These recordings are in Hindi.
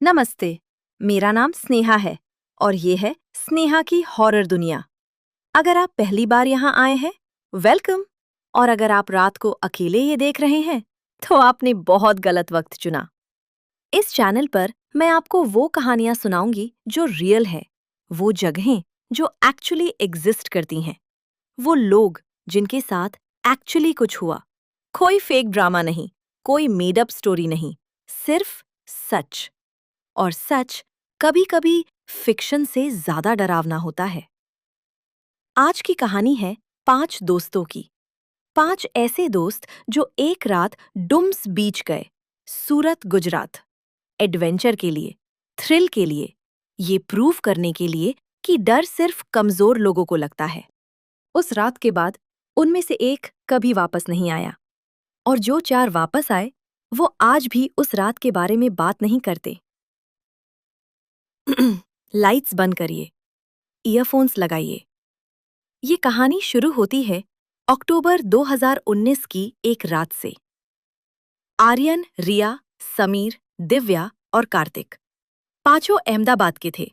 नमस्ते। मेरा नाम स्नेहा है और ये है स्नेहा की हॉरर दुनिया। अगर आप पहली बार यहाँ आए हैं, वेलकम। और अगर आप रात को अकेले ये देख रहे हैं, तो आपने बहुत गलत वक्त चुना। इस चैनल पर मैं आपको वो कहानियाँ सुनाऊंगी जो रियल है, वो जगहें जो एक्चुअली एग्जिस्ट करती हैं, वो लोग जिनके साथ एक्चुअली कुछ हुआ। कोई फेक ड्रामा नहीं, कोई मेड अप स्टोरी नहीं, सिर्फ सच। और सच कभी-कभी फिक्शन से ज्यादा डरावना होता है। आज की कहानी है 5 दोस्तों की। 5 ऐसे दोस्त जो एक रात डुम्स बीच गए, सूरत, गुजरात। एडवेंचर के लिए, थ्रिल के लिए, ये प्रूव करने के लिए कि डर सिर्फ कमजोर लोगों को लगता है। उस रात के बाद उनमें से एक कभी वापस नहीं आया, और जो 4 वापस आए, वो आज भी उस रात के बारे में बात नहीं करते। लाइट्स बंद करिए, ईयरफोन्स लगाइए। ये कहानी शुरू होती है अक्टूबर 2019 की एक रात से। आर्यन, रिया, समीर, दिव्या और कार्तिक, पांचों अहमदाबाद के थे।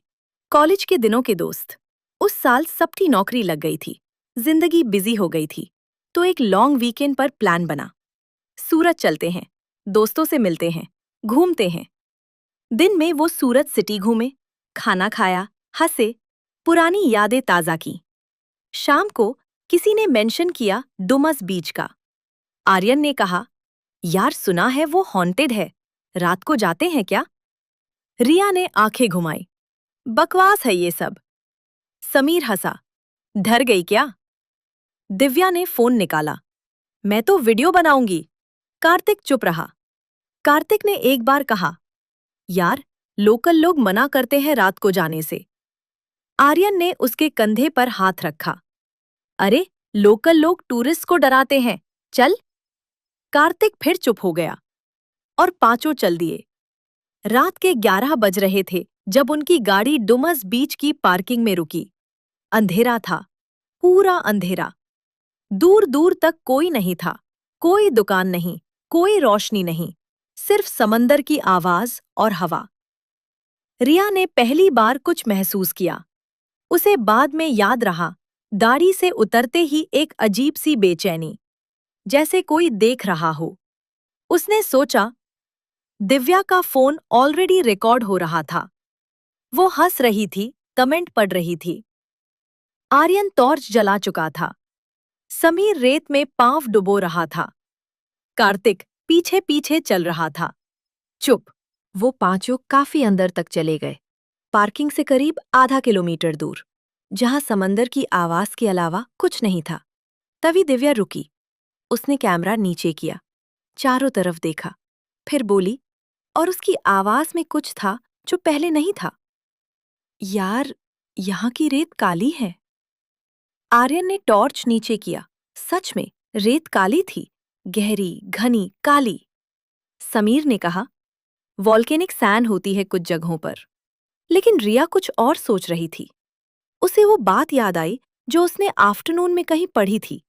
कॉलेज के दिनों के दोस्त। उस साल सबकी नौकरी लग गई थी, जिंदगी बिजी हो गई थी। तो एक लॉन्ग वीकेंड पर प्लान बना। सूरत चलते हैं, दोस्तों से मिलते हैं, घूमते हैं। दिन में वो सूरत सिटी घूमे, खाना खाया, हंसे, पुरानी यादें ताजा की। शाम को किसी ने मेंशन किया डुमस बीच का। आर्यन ने कहा, यार सुना है वो हॉन्टेड है, रात को जाते हैं क्या? रिया ने आंखें घुमाई, बकवास है ये सब। समीर हंसा, डर गई क्या? दिव्या ने फोन निकाला, मैं तो वीडियो बनाऊंगी। कार्तिक चुप रहा। कार्तिक ने एक बार कहा, यार लोकल लोग मना करते हैं रात को जाने से। आर्यन ने उसके कंधे पर हाथ रखा, अरे लोकल लोग टूरिस्ट को डराते हैं, चल। कार्तिक फिर चुप हो गया और पांचों चल दिए। रात के 11 बज रहे थे जब उनकी गाड़ी डुमस बीच की पार्किंग में रुकी। अंधेरा था, पूरा अंधेरा। दूर दूर तक कोई नहीं था, कोई दुकान नहीं, कोई रोशनी नहीं, सिर्फ समंदर की आवाज और हवा। रिया ने पहली बार कुछ महसूस किया। उसे बाद में याद रहा, गाड़ी से उतरते ही एक अजीब सी बेचैनी, जैसे कोई देख रहा हो। उसने सोचा, दिव्या का फोन ऑलरेडी रिकॉर्ड हो रहा था। वो हंस रही थी, कमेंट पढ़ रही थी। आर्यन टॉर्च जला चुका था। समीर रेत में पांव डुबो रहा था। कार्तिक पीछे पीछे चल रहा था। चुप। वो पांचों काफी अंदर तक चले गए, पार्किंग से करीब आधा किलोमीटर दूर, जहां समंदर की आवाज के अलावा कुछ नहीं था। तभी दिव्या रुकी। उसने कैमरा नीचे किया, चारों तरफ देखा, फिर बोली, और उसकी आवाज में कुछ था जो पहले नहीं था, यार यहाँ की रेत काली है। आर्यन ने टॉर्च नीचे किया। सच में रेत काली थी, गहरी, घनी, काली। समीर ने कहा, वॉल्केनिक सैंड होती है कुछ जगहों पर। लेकिन रिया कुछ और सोच रही थी। उसे वो बात याद आई जो उसने आफ्टरनून में कहीं पढ़ी थी,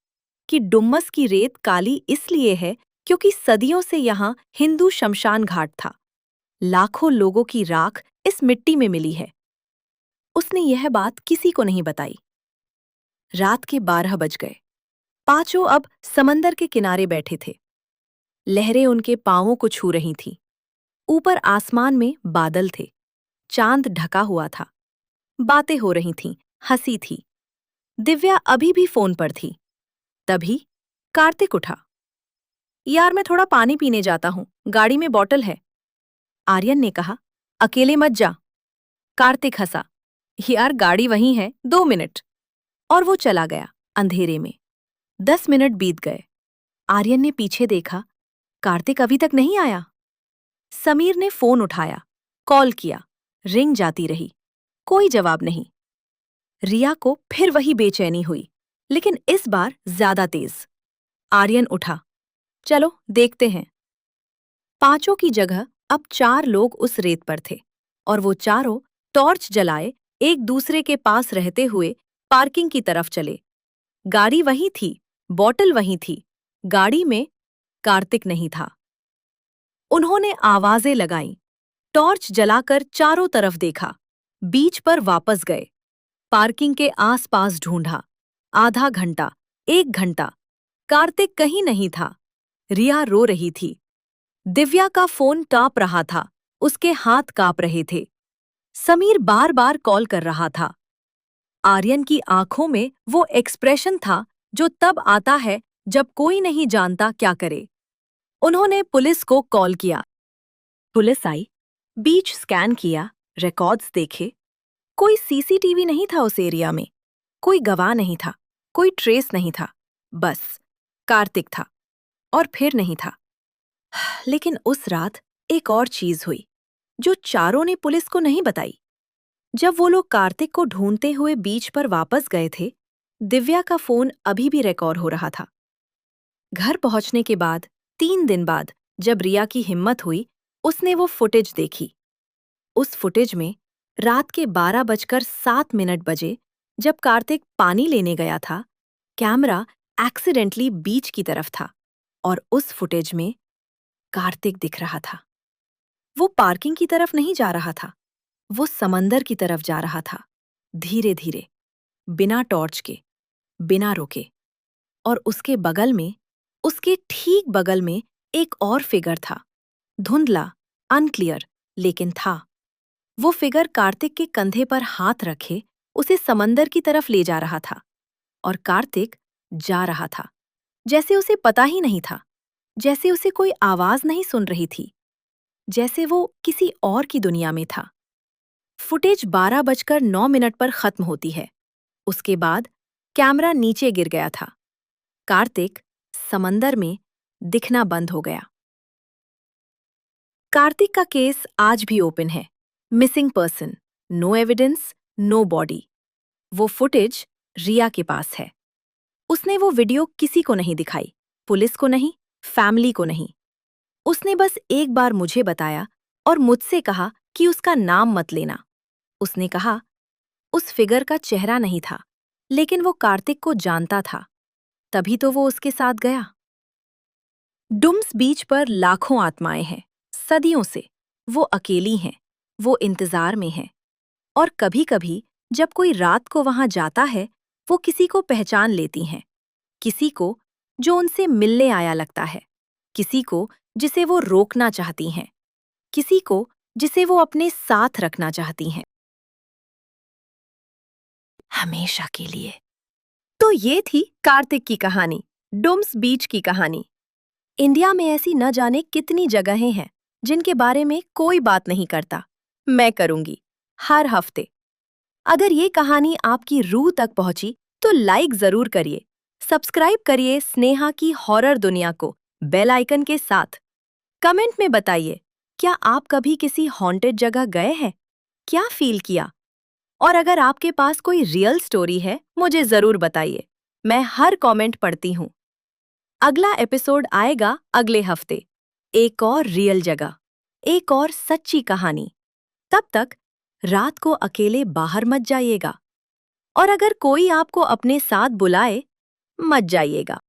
कि डुम्मस की रेत काली इसलिए है क्योंकि सदियों से यहाँ हिंदू शमशान घाट था। लाखों लोगों की राख इस मिट्टी में मिली है। उसने यह बात किसी को नहीं बताई। रात के 12 बज गए। पांचों अब समंदर के किनारे बैठे थे। लहरें उनके पांवों को छू रही थीं। ऊपर आसमान में बादल थे, चांद ढका हुआ था। बातें हो रही थीं, हंसी थी। दिव्या अभी भी फोन पर थी। तभी कार्तिक उठा, यार मैं थोड़ा पानी पीने जाता हूं, गाड़ी में बॉटल है। आर्यन ने कहा, अकेले मत जा। कार्तिक हंसा, यार गाड़ी वहीं है, 2 मिनट। और वो चला गया अंधेरे में। 10 मिनट बीत गए। आर्यन ने पीछे देखा, कार्तिक अभी तक नहीं आया। समीर ने फोन उठाया, कॉल किया, रिंग जाती रही, कोई जवाब नहीं। रिया को फिर वही बेचैनी हुई, लेकिन इस बार ज्यादा तेज। आर्यन उठा, चलो देखते हैं। पांचों की जगह अब 4 लोग उस रेत पर थे, और वो चारों टॉर्च जलाए एक दूसरे के पास रहते हुए पार्किंग की तरफ चले। गाड़ी वहीं थी, बॉटल वहीं थी, गाड़ी में कार्तिक नहीं था। उन्होंने आवाजें लगाईं, टॉर्च जलाकर चारों तरफ देखा, बीच पर वापस गए, पार्किंग के आसपास ढूंढा, आधा घंटा, 1 घंटा, कार्तिक कहीं नहीं था। रिया रो रही थी। दिव्या का फोन कांप रहा था, उसके हाथ कांप रहे थे। समीर बार बार कॉल कर रहा था। आर्यन की आंखों में वो एक्सप्रेशन था जो तब आता है जब कोई नहीं जानता क्या करे। उन्होंने पुलिस को कॉल किया। पुलिस आई, बीच स्कैन किया, रिकॉर्ड्स देखे। कोई सीसीटीवी नहीं था उस एरिया में, कोई गवाह नहीं था, कोई ट्रेस नहीं था। बस कार्तिक था और फिर नहीं था। लेकिन उस रात एक और चीज हुई जो चारों ने पुलिस को नहीं बताई। जब वो लोग कार्तिक को ढूंढते हुए बीच पर वापस गए थे, दिव्या का फोन अभी भी रिकॉर्ड हो रहा था। घर पहुंचने के बाद 3 दिन बाद जब रिया की हिम्मत हुई, उसने वो फुटेज देखी। उस फुटेज में रात के 12:07 बजे जब कार्तिक पानी लेने गया था, कैमरा एक्सीडेंटली बीच की तरफ था और उस फुटेज में कार्तिक दिख रहा था। वो पार्किंग की तरफ नहीं जा रहा था, वो समंदर की तरफ जा रहा था, धीरे धीरे, बिना टॉर्च के, बिना रुके। और उसके बगल में, उसके ठीक बगल में एक और फिगर था, धुंधला, अनक्लियर, लेकिन था। वो फिगर कार्तिक के कंधे पर हाथ रखे उसे समंदर की तरफ ले जा रहा था। और कार्तिक जा रहा था, जैसे उसे पता ही नहीं था, जैसे उसे कोई आवाज नहीं सुन रही थी, जैसे वो किसी और की दुनिया में था। फुटेज 12:09 पर खत्म होती है। उसके बाद कैमरा नीचे गिर गया था। कार्तिक समंदर में दिखना बंद हो गया। कार्तिक का केस आज भी ओपन है। Missing person, no evidence, no body. वो फुटेज रिया के पास है। उसने वो वीडियो किसी को नहीं दिखाई, पुलिस को नहीं, फैमिली को नहीं। उसने बस एक बार मुझे बताया और मुझसे कहा कि उसका नाम मत लेना। उसने कहा, उस फिगर का चेहरा नहीं था, लेकिन वो कार्तिक को जानता था, तभी तो वो उसके साथ गया। डुम्स बीच पर लाखों आत्माएं हैं, सदियों से। वो अकेली हैं, वो इंतजार में हैं। और कभी-कभी जब कोई रात को वहां जाता है, वो किसी को पहचान लेती हैं। किसी को जो उनसे मिलने आया लगता है, किसी को जिसे वो रोकना चाहती हैं, किसी को जिसे वो अपने साथ रखना चाहती हैं, हमेशा के लिए। तो ये थी कार्तिक की कहानी, डुम्स बीच की कहानी। इंडिया में ऐसी न जाने कितनी जगहें हैं जिनके बारे में कोई बात नहीं करता। मैं करूंगी, हर हफ्ते। अगर ये कहानी आपकी रूह तक पहुंची तो लाइक जरूर करिए, सब्सक्राइब करिए स्नेहा की हॉरर दुनिया को बेल आइकन के साथ। कमेंट में बताइए, क्या आप कभी किसी हॉन्टेड जगह गए हैं? क्या फील किया? और अगर आपके पास कोई रियल स्टोरी है, मुझे जरूर बताइए। मैं हर कमेंट पढ़ती हूँ। अगला एपिसोड आएगा अगले हफ्ते। एक और रियल जगह, एक और सच्ची कहानी। तब तक रात को अकेले बाहर मत जाइएगा। और अगर कोई आपको अपने साथ बुलाए, मत जाइएगा।